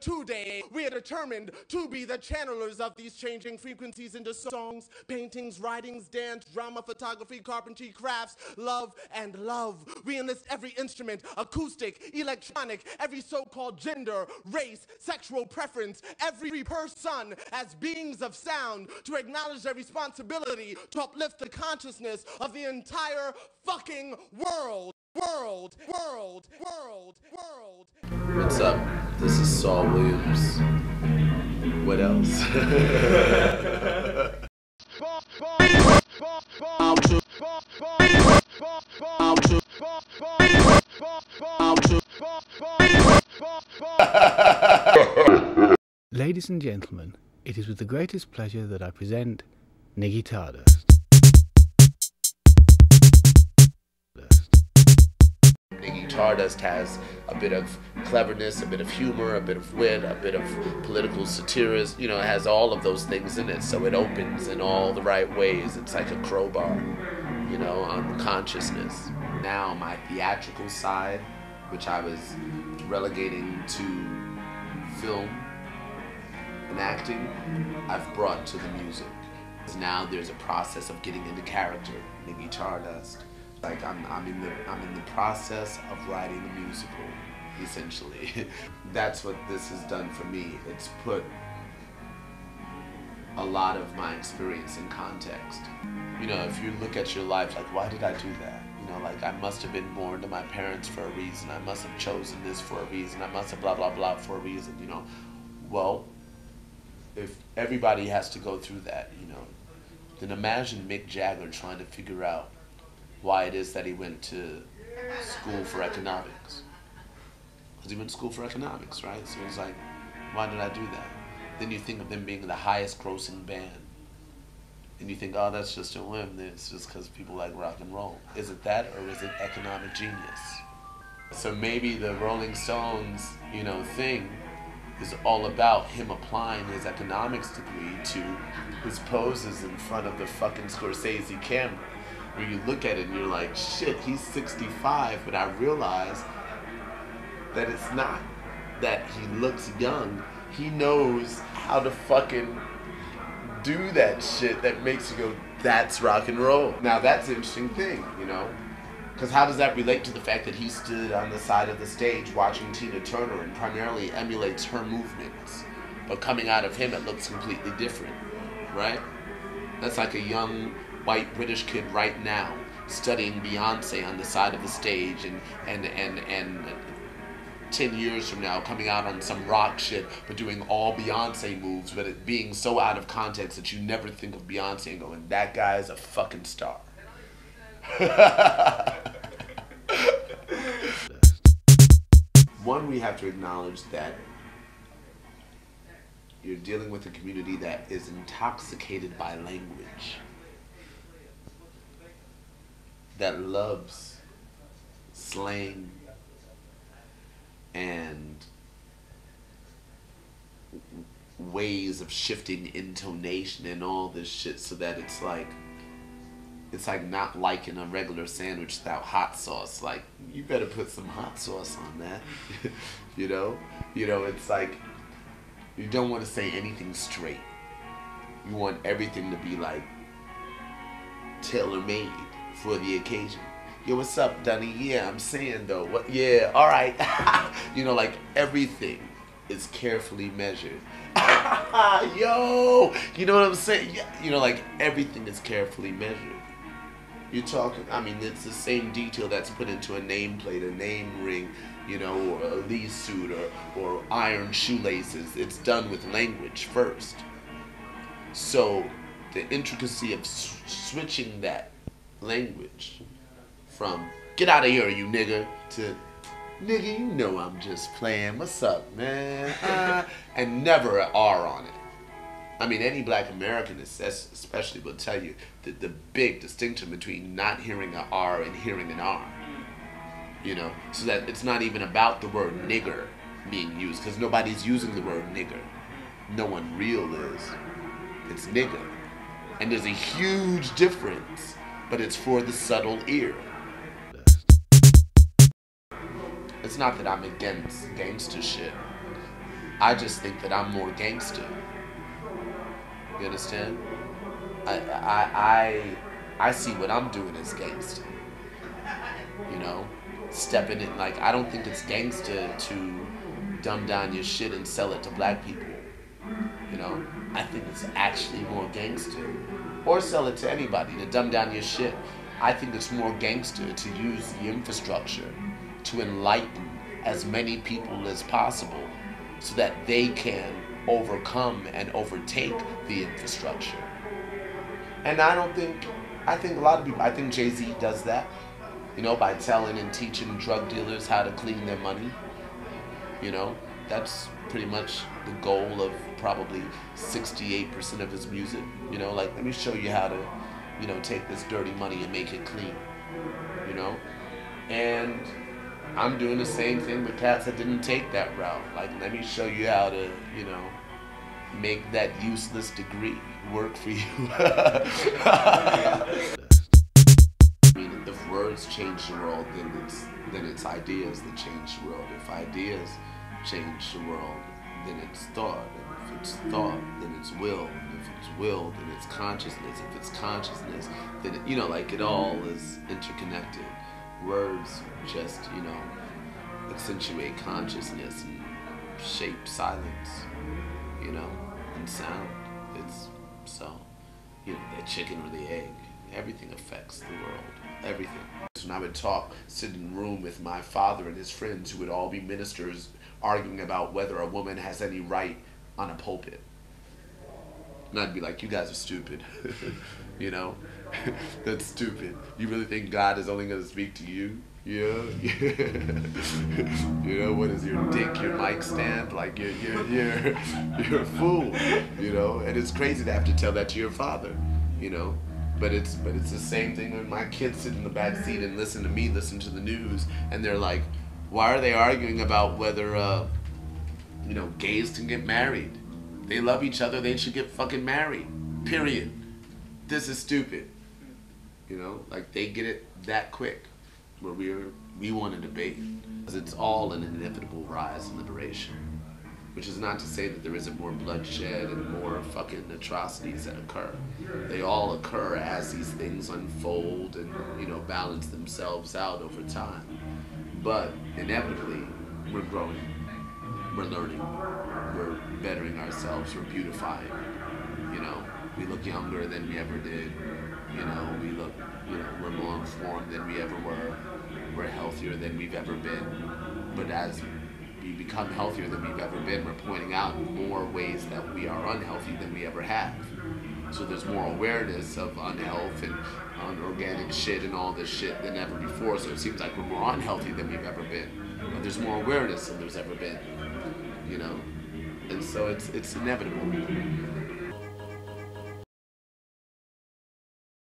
Today, we are determined to be the channelers of these changing frequencies into songs, paintings, writings, dance, drama, photography, carpentry, crafts, love, and love. We enlist every instrument, acoustic, electronic, every so-called gender, race, sexual preference, every person as beings of sound to acknowledge their responsibility to uplift the consciousness of the entire fucking world. What's up? This is Saul Williams. What else? Ladies and gentlemen, it is with the greatest pleasure that I present Niggy Tardust. Niggy Tardust has a bit of cleverness, a bit of humor, a bit of wit, a bit of political satirism. You know, it has all of those things in it, so it opens in all the right ways. It's like a crowbar, you know, on consciousness. Now my theatrical side, which I was relegating to film and acting, I've brought to the music. Now there's a process of getting into character, Niggy Tardust. Like I'm in the process of writing a musical, essentially. That's what this has done for me. It's put a lot of my experience in context. You know, if you look at your life, like, why did I do that? You know, like, I must have been born to my parents for a reason. I must have chosen this for a reason. I must have blah, blah, blah for a reason, you know. Well, if everybody has to go through that, you know, then imagine Mick Jagger trying to figure out why it is that he went to school for economics. Because he went to school for economics, right? So it's like, why did I do that? Then you think of them being the highest grossing band. And you think, oh, that's just a whim. It's just because people like rock and roll. Is it that, or is it economic genius? So maybe the Rolling Stones, you know, thing is all about him applying his economics degree to his poses in front of the fucking Scorsese camera. Where you look at it and you're like, shit, he's 65, but I realize that it's not that he looks young. He knows how to fucking do that shit that makes you go, that's rock and roll. Now that's an interesting thing, you know? Because how does that relate to the fact that he stood on the side of the stage watching Tina Turner and primarily emulates her movements, but coming out of him it looks completely different, right? That's like a young white British kid right now studying Beyonce on the side of the stage and 10 years from now coming out on some rock shit but doing all Beyonce moves, but it being so out of context that you never think of Beyonce and going, that guy is a fucking star. One, we have to acknowledge that you're dealing with a community that is intoxicated by language, that loves slang and ways of shifting intonation and all this shit, so that it's like not liking a regular sandwich without hot sauce. Like, you better put some hot sauce on that. You know, it's like you don't want to say anything straight. You want everything to be like tailor-made for the occasion. Yo, what's up, Dunny? Yeah, I'm saying though. What? Yeah, all right. You know, like everything is carefully measured. Yo, you know what I'm saying? Yeah, you know, like everything is carefully measured. You're talking, I mean, it's the same detail that's put into a nameplate, a name ring, you know, or a Lee suit, or iron shoelaces. It's done with language first. So the intricacy of switching that language from "get out of here, you nigga" to "nigga, you know I'm just playing, what's up, man?" And never an R on it. I mean, any black American especially will tell you that the big distinction between not hearing an R and hearing an R. You know, so that it's not even about the word nigger being used, because nobody's using the word nigger. No one real is. It's nigger. And there's a huge difference, but it's for the subtle ear. It's not that I'm against gangster shit. I just think that I'm more gangster. You understand? I see what I'm doing as gangster. You know? Stepping in, like, I don't think it's gangster to dumb down your shit and sell it to black people. You know? I think it's actually more gangster. Or sell it to anybody, to dumb down your shit. I think it's more gangster to use the infrastructure to enlighten as many people as possible so that they can overcome and overtake the infrastructure. And I think a lot of people, I think Jay-Z does that, you know, by telling and teaching drug dealers how to clean their money. You know, that's pretty much the goal of probably 68% of his music. You know, like, let me show you how to, you know, take this dirty money and make it clean, you know? And I'm doing the same thing with cats that didn't take that route. Like, let me show you how to, you know, make that useless degree work for you. I mean, if words change the world, then it's ideas that change the world. If ideas change the world, then it's thought. And if it's thought, then it's will. And if it's will, then it's consciousness. If it's consciousness, then, you know, like, it all is interconnected. Words just, you know, accentuate consciousness and shape silence, you know, and sound. It's so, you know, the chicken or the egg. Everything affects the world. Everything. When I would sit in a room with my father and his friends who would all be ministers arguing about whether a woman has any right on a pulpit. And I'd be like, you guys are stupid. You know? That's stupid. You really think God is only going to speak to you? Yeah. You know, what is your dick, your mic stand? Like, you're a fool, you know? And it's crazy to have to tell that to your father, you know? But it's the same thing when my kids sit in the back seat and listen to me listen to the news, and they're like, why are they arguing about whether, you know, gays can get married? They love each other, they should get fucking married. Period. This is stupid. You know, like, they get it that quick, where we want to debate. Because it's all an inevitable rise in liberation. Which is not to say that there isn't more bloodshed and more fucking atrocities that occur. They all occur as these things unfold and, you know, balance themselves out over time. But inevitably, we're growing, we're learning, we're bettering ourselves, we're beautifying. You know, we look younger than we ever did. You know, we look, you know, we're more informed than we ever were. We're healthier than we've ever been. But as we become healthier than we've ever been, we're pointing out more ways that we are unhealthy than we ever have. So there's more awareness of unhealth and unorganic shit and all this shit than ever before. So it seems like we're more unhealthy than we've ever been. But there's more awareness than there's ever been, you know? And so it's inevitable.